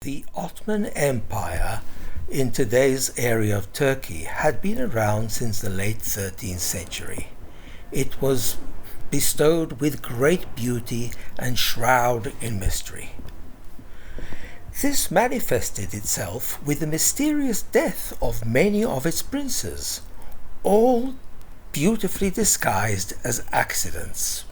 The Ottoman Empire in today's area of Turkey had been around since the late 13th century. It was bestowed with great beauty and shroud in mystery. This manifested itself with the mysterious death of many of its princes, all beautifully disguised as accidents.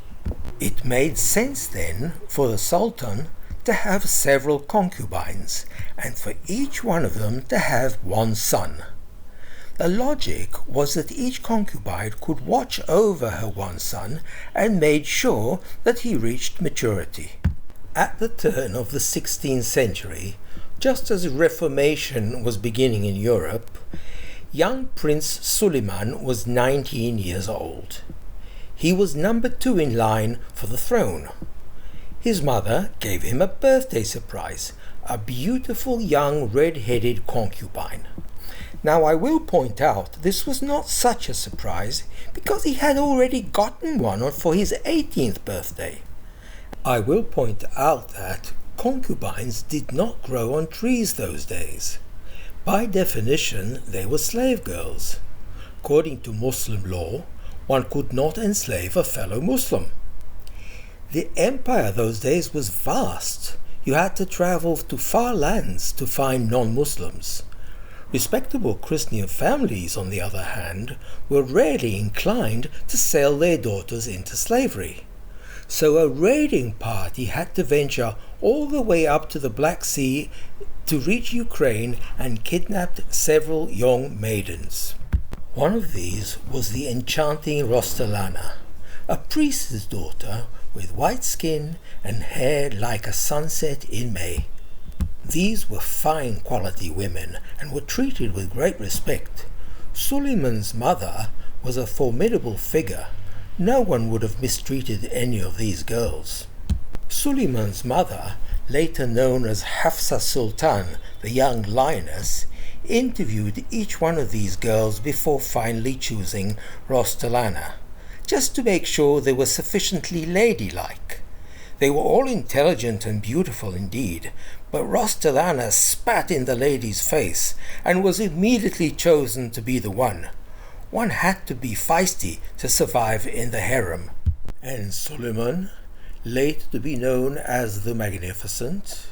It made sense then for the sultan to have several concubines, and for each one of them to have one son. The logic was that each concubine could watch over her one son and made sure that he reached maturity. At the turn of the 16th century, just as Reformation was beginning in Europe, young Prince Sulliman was 19 years old. He was number 2 in line for the throne. His mother gave him a birthday surprise, a beautiful young red-headed concubine. Now I will point out this was not such a surprise because he had already gotten one for his 18th birthday. I will point out that concubines did not grow on trees those days. By definition, they were slave girls. According to Muslim law, one could not enslave a fellow Muslim. The empire those days was vast. You had to travel to far lands to find non-Muslims. Respectable Christian families, on the other hand, were rarely inclined to sell their daughters into slavery. So a raiding party had to venture all the way up to the Black Sea to reach Ukraine and kidnapped several young maidens. One of these was the enchanting Rostalana, a priest's daughter with white skin and hair like a sunset in May. These were fine quality women and were treated with great respect. Sulliman's mother was a formidable figure. No one would have mistreated any of these girls. Sulliman's mother, later known as Hafsa Sultan, the young lioness, interviewed each one of these girls before finally choosing Rostalana, just to make sure they were sufficiently ladylike. They were all intelligent and beautiful indeed, but Rostalana spat in the lady's face and was immediately chosen to be the one. One had to be feisty to survive in the harem. And Sulliman, later to be known as the Magnificent.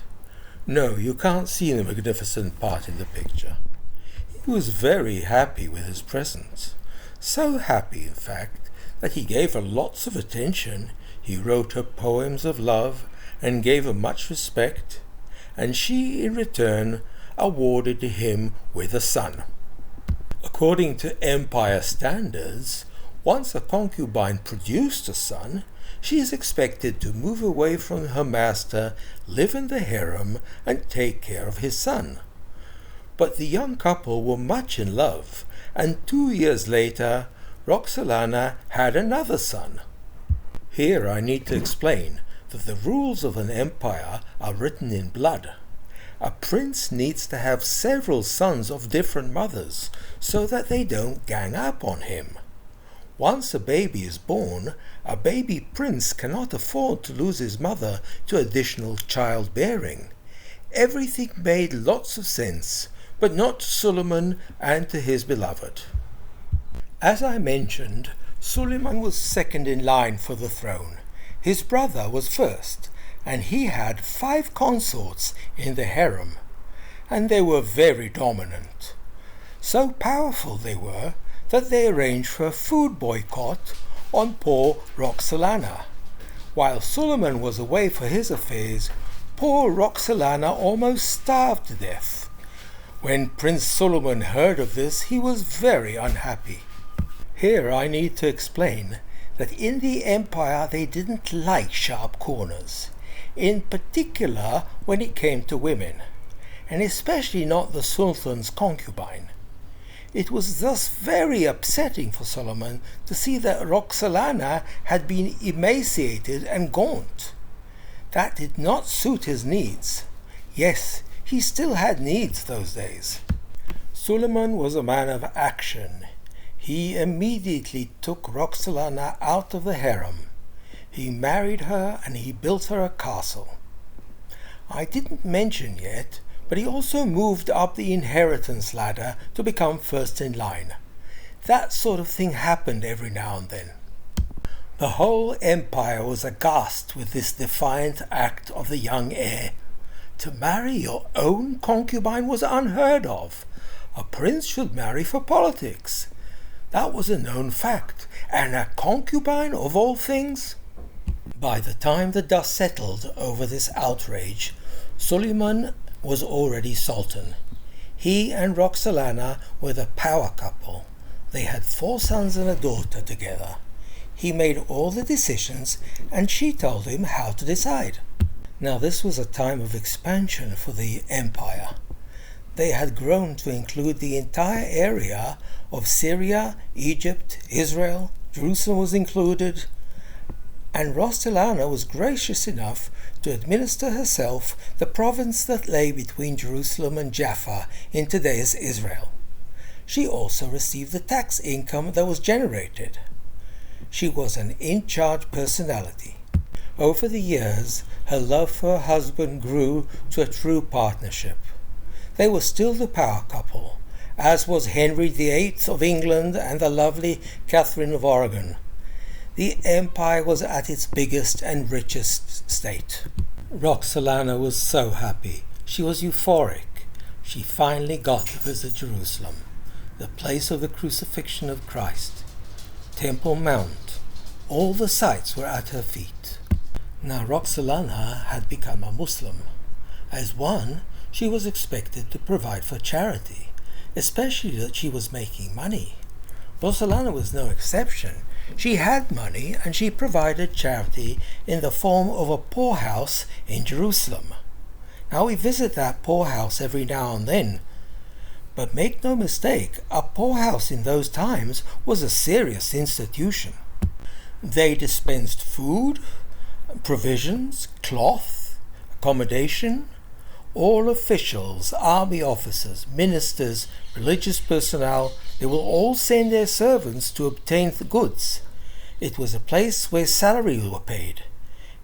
No, you can't see the magnificent part in the picture. He was very happy with his present. So happy, in fact, that he gave her lots of attention. He wrote her poems of love and gave her much respect, and she, in return, awarded him with a son. According to empire standards, once a concubine produced a son, she is expected to move away from her master, live in the harem, and take care of his son. But the young couple were much in love, and 2 years later, Roxolana had another son. Here I need to explain that the rules of an empire are written in blood. A prince needs to have several sons of different mothers so that they don't gang up on him. Once a baby is born, a baby prince cannot afford to lose his mother to additional childbearing. Everything made lots of sense, but not to Sulliman and to his beloved. As I mentioned, Sulliman was second in line for the throne. His brother was first, and he had 5 consorts in the harem, and they were very dominant. So powerful they were that they arranged for a food boycott on poor Roxolana. While Sulliman was away for his affairs, poor Roxolana almost starved to death. When Prince Sulliman heard of this, he was very unhappy. Here I need to explain that in the empire they didn't like sharp corners, in particular when it came to women, and especially not the sultan's concubine. It was thus very upsetting for Sulliman to see that Roxolana had been emaciated and gaunt. That did not suit his needs. Yes, he still had needs those days. Sulliman was a man of action. He immediately took Roxolana out of the harem. He married her and he built her a castle. I didn't mention yet, but he also moved up the inheritance ladder to become first in line. That sort of thing happened every now and then. The whole empire was aghast with this defiant act of the young heir. To marry your own concubine was unheard of. A prince should marry for politics. That was a known fact, and a concubine of all things. By the time the dust settled over this outrage, Sulliman was already sultan. He and Roxolana were the power couple. They had 4 sons and a daughter together. He made all the decisions, and she told him how to decide. Now this was a time of expansion for the empire. They had grown to include the entire area of Syria, Egypt, Israel. Jerusalem was included, and Roxolana was gracious enough to administer herself the province that lay between Jerusalem and Jaffa in today's Israel. She also received the tax income that was generated. She was an in-charge personality. Over the years, her love for her husband grew to a true partnership. They were still the power couple, as was Henry VIII of England and the lovely Catherine of Aragon. The empire was at its biggest and richest state. Roxolana was so happy. She was euphoric. She finally got to visit Jerusalem, the place of the crucifixion of Christ. Temple Mount. All the sights were at her feet. Now Roxolana had become a Muslim. As one, she was expected to provide for charity, especially that she was making money. Roxolana was no exception. She had money, and she provided charity in the form of a poorhouse in Jerusalem. Now we visit that poorhouse every now and then, but make no mistake, a poorhouse in those times was a serious institution. They dispensed food, provisions, cloth, accommodation. All officials, army officers, ministers, religious personnel, they will all send their servants to obtain the goods. It was a place where salaries were paid.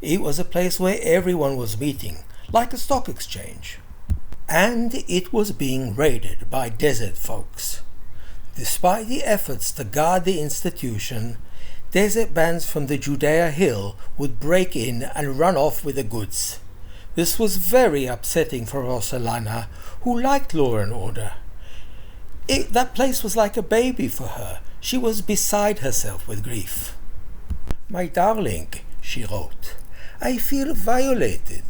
It was a place where everyone was meeting, like a stock exchange. And it was being raided by desert folks. Despite the efforts to guard the institution, desert bands from the Judea Hill would break in and run off with the goods. This was very upsetting for Roxolana, who liked law and order. That place was like a baby for her. She was beside herself with grief. "My darling," she wrote, "I feel violated.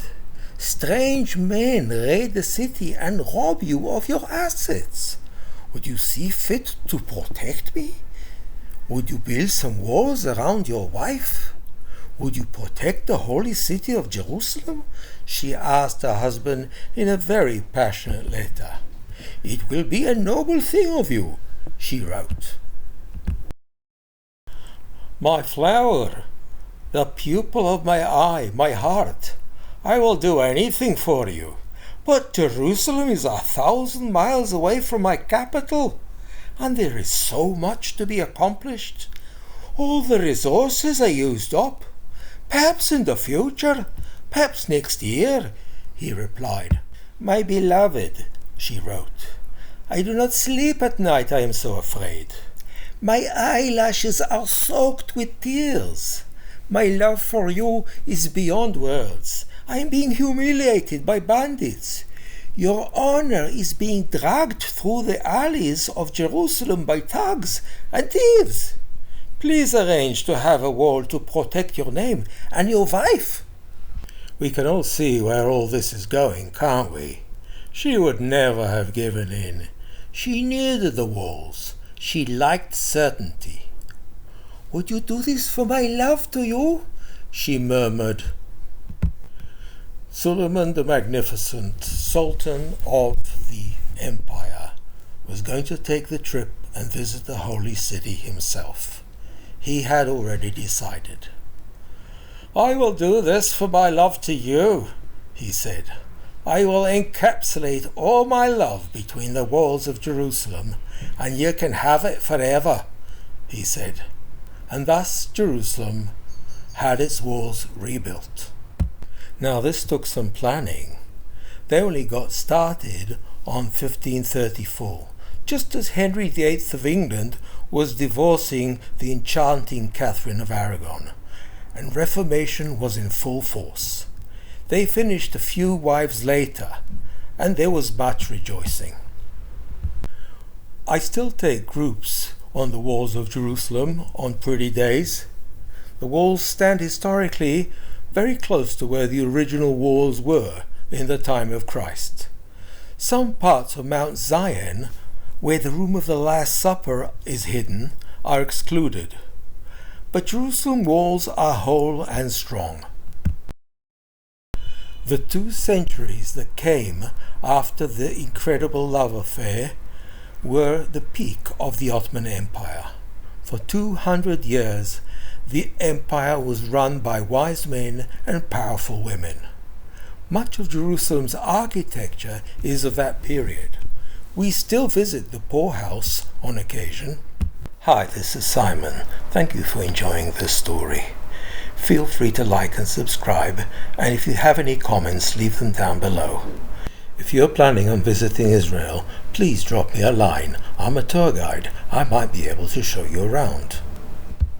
Strange men raid the city and rob you of your assets. Would you see fit to protect me? Would you build some walls around your wife? Would you protect the holy city of Jerusalem?" she asked her husband in a very passionate letter. "It will be a noble thing of you," she wrote. "My flower, the pupil of my eye, my heart, I will do anything for you. But Jerusalem is 1,000 miles away from my capital, and there is so much to be accomplished. All the resources are used up. Perhaps in the future, perhaps next year," he replied. "My beloved," she wrote, "I do not sleep at night, I am so afraid. My eyelashes are soaked with tears. My love for you is beyond words. I am being humiliated by bandits. Your honor is being dragged through the alleys of Jerusalem by thugs and thieves. Please arrange to have a wall to protect your name and your wife." We can all see where all this is going, can't we? She would never have given in. She needed the walls. She liked certainty. "Would you do this for my love to you?" she murmured. Sulliman the Magnificent, Sultan of the Empire, was going to take the trip and visit the holy city himself. He had already decided. "I will do this for my love to you," he said. "I will encapsulate all my love between the walls of Jerusalem, and you can have it forever," he said. And thus Jerusalem had its walls rebuilt. Now this took some planning. They only got started on 1534, just as Henry VIII of England was divorcing the enchanting Catherine of Aragon, and Reformation was in full force. They finished a few wives later, and there was much rejoicing. I still take groups on the walls of Jerusalem on pretty days. The walls stand historically very close to where the original walls were in the time of Christ. Some parts of Mount Zion, where the room of the Last Supper is hidden, are excluded. But Jerusalem walls are whole and strong. The 2 centuries that came after the incredible love affair were the peak of the Ottoman Empire. For 200 years, the empire was run by wise men and powerful women. Much of Jerusalem's architecture is of that period. We still visit the poorhouse on occasion. Hi, this is Simon. Thank you for enjoying this story. Feel free to like and subscribe, and if you have any comments, leave them down below. If you're planning on visiting Israel, please drop me a line. I'm a tour guide. I might be able to show you around.